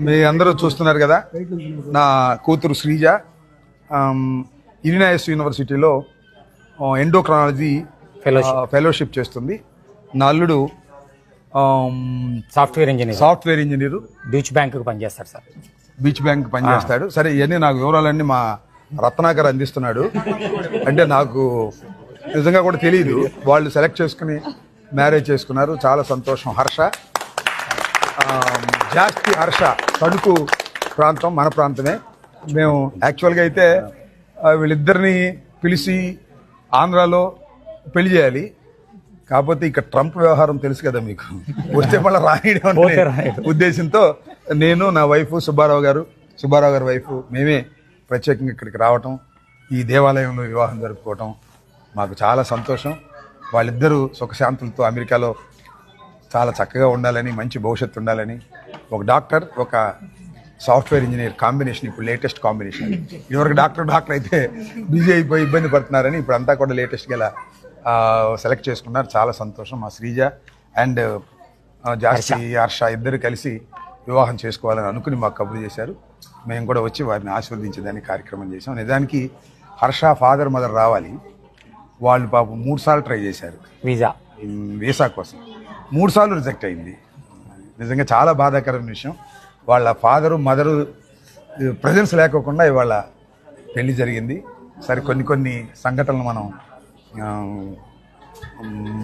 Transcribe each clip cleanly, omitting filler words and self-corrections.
మీ అందరూ చూస్తున్నారు కదా, నా కూతురు శ్రీజ ఇలినాయస్ యూనివర్సిటీలో ఎండోక్రాలజీ ఫెలోషిప్ చేస్తుంది. నా అల్లుడు సాఫ్ట్వేర్ ఇంజనీరు బీచ్ బ్యాంక్ పనిచేస్తాడు సార్. బీచ్ బ్యాంక్ పనిచేస్తాడు. సరే, ఇవన్నీ నాకు వివరాలన్నీ మా రత్నాకర్ అందిస్తున్నాడు. అంటే నాకు నిజంగా కూడా తెలియదు. వాళ్ళు సెలెక్ట్ చేసుకుని మ్యారేజ్ చేసుకున్నారు. చాలా సంతోషం. హర్ష, జాస్తి హర్ష తణుకు ప్రాంతం, మన ప్రాంతమే. మేము యాక్చువల్గా అయితే వీళ్ళిద్దరిని పిలిచి ఆంధ్రాలో పెళ్లి చేయాలి. కాకపోతే ఇక్కడ ట్రంప్ వ్యవహారం తెలుసు కదా మీకు, వస్తే మళ్ళీ రాయడం ఉద్దేశంతో నేను, నా వైఫ్ సుబ్బారావు గారి వైఫ్ మేమే ప్రత్యేకంగా ఇక్కడికి రావటం, ఈ దేవాలయంలో వివాహం జరుపుకోవటం మాకు చాలా సంతోషం. వాళ్ళిద్దరూ సుఖశాంతులతో అమెరికాలో చాలా చక్కగా ఉండాలని, మంచి భవిష్యత్తు ఉండాలని. ఒక డాక్టర్, ఒక సాఫ్ట్వేర్ ఇంజనీర్ కాంబినేషన్ ఇప్పుడు లేటెస్ట్ కాంబినేషన్. ఇదివరకు డాక్టర్ అయితే బిజీ అయిపోయి ఇబ్బంది పడుతున్నారని ఇప్పుడు అంతా కూడా లేటెస్ట్గా ఇలా సెలెక్ట్ చేసుకున్నారు. చాలా సంతోషం. మా శ్రీజ అండ్ జాస్తి హర్ష ఇద్దరు కలిసి వివాహం చేసుకోవాలని అనుకుని మాకు కబురు చేశారు. మేము కూడా వచ్చి వారిని ఆశీర్వదించేదానికి కార్యక్రమం చేసాం. నిజానికి హర్ష ఫాదర్ మదర్ రావాలి. వాళ్ళు పాపం 3 సార్లు ట్రై చేశారు వీసా కోసం. 3 సార్లు రిజెక్ట్ అయింది. నిజంగా చాలా బాధాకరమైన విషయం. వాళ్ళ ఫాదరు మదరు ప్రజెన్స్ లేకోకుండా ఇవాళ పెళ్లి జరిగింది. సరే, కొన్ని సంఘటనలు మనం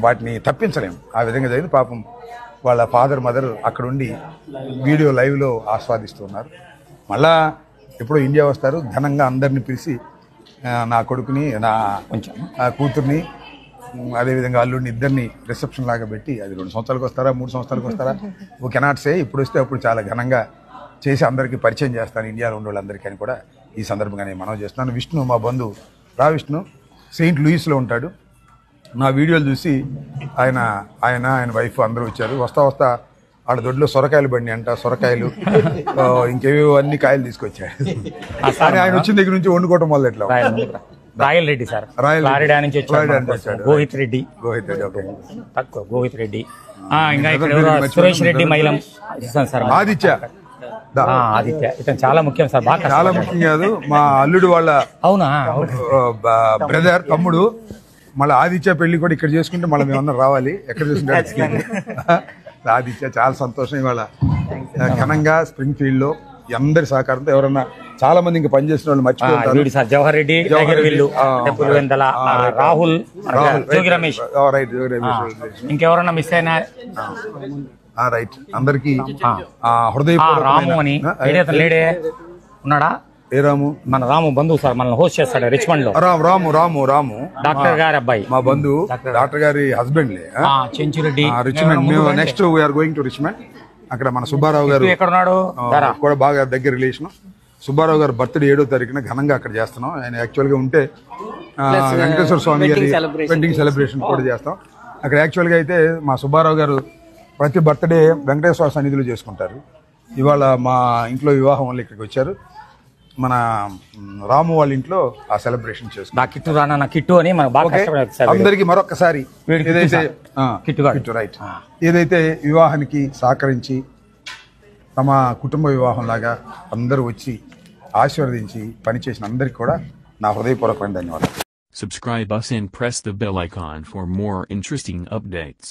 వాటిని తప్పించలేము. ఆ విధంగా జరిగింది. పాపం వాళ్ళ ఫాదర్ మదర్ అక్కడుండి వీడియో లైవ్లో ఆస్వాదిస్తున్నారు. మళ్ళా ఎప్పుడో ఇండియా వస్తారు. ఘనంగా అందరిని పిలిచి నా కొడుకుని, నా కూతుర్ని, అదేవిధంగా అల్లుడిని ఇద్దరిని రిసెప్షన్ లాగా పెట్టి, అది 2 సంవత్సరాలకు వస్తారా 3 సంవత్సరాలకు వస్తారా ఓ కెనాట్ సే, ఇప్పుడు వస్తే అప్పుడు చాలా ఘనంగా చేసి అందరికీ పరిచయం చేస్తాను ఇండియాలో ఉండే వాళ్ళందరికీ అని కూడా ఈ సందర్భంగా నేను మనవి చేస్తున్నాను. విష్ణు, మా బంధువు విష్ణు సెయింట్ లూయిస్లో ఉంటాడు. నా వీడియోలు చూసి ఆయన వైఫ్ అందరూ వచ్చారు. వస్తా ఆడ దొడ్లో సొరకాయలు బండి అంట, సొరకాయలు ఇంకేవో అన్ని కాయలు తీసుకొచ్చాడు. ఆయన వచ్చిన దగ్గర నుంచి వండుకోవటం మొదలు ఎట్లా రాయల్ రెడ్డి సార్, గోహిత్ రెడ్డి, సురేష్ రెడ్డి, మైలం, ఆదిత్య. ఇతను చాలా ముఖ్యం సార్. చాలా ముఖ్యం కాదు, మా అల్లుడు వాళ్ళ బ్రదర్, తమ్ముడు. మళ్ళీ ఆదిత్య పెళ్లి కూడా ఇక్కడ చేసుకుంటే మళ్ళీ మేమన్నా రావాలి. ఎక్కడ చేసుకుంటే ఆదిత్య. చాలా సంతోషం. ఇవాళ ఘనంగా స్ప్రింగ్ ఫీల్డ్ లో అందరి సహకారంతో, ఎవరన్నా చాలా మంది ఇంకా పనిచేసిన వాళ్ళు మర్చిపోతారు. జవహర్ రెడ్డి, రాహుల్, రమేష్, ఇంకెవరన్నా మిస్ అయినా రైట్. అందరికి హృదయపూర్వక. లేడే ఉన్నాడా? ఏ రాము? మన రాము బంధువు సార్, మనల్ని హోస్ట్ చేస్తాడు రిచ్మండ్ లో. రాము డాక్టర్ గారి అబ్బాయి, మా బంధువు, డాక్టర్ గారి హస్బెండ్ లే. చెంచురెడ్డి, రిచ్మండ్. మేము next we are going to Richmond. అక్కడ మన సుబ్బారావు గారు ఎక్కడున్నాడు కూడా బాగా దగ్గర రిలేషన్. సుబ్బారావు గారు బర్త్డే 7వ తారీఖున ఘనంగా అక్కడ చేస్తున్నాం. ఆయన యాక్చువల్గా ఉంటే వెంకటేశ్వర స్వామి గారి వెడ్డింగ్ సెలబ్రేషన్ కూడా చేస్తాం అక్కడ. యాక్చువల్గా అయితే మా సుబ్బారావు గారు ప్రతి బర్త్డే వెంకటేశ్వర సన్నిధిలో చేసుకుంటారు. ఇవాళ మా ఇంట్లో వివాహం వల్ల ఇక్కడికి వచ్చారు. మన రాము వాళ్ళ ఇంట్లో ఆ సెలబ్రేషన్ చేసుకుంటాం. కిట్టు అని అందరికి మరొకసారి రైట్. ఏదైతే వివాహానికి సహకరించి తమ కుటుంబ వివాహం లాగా అందరూ వచ్చి ఆశీర్వదించి పనిచేసిన అందరికి కూడా నా హృదయపూర్వకమైన ధన్యవాదాలు. Subscribe us and press the bell icon for more interesting updates.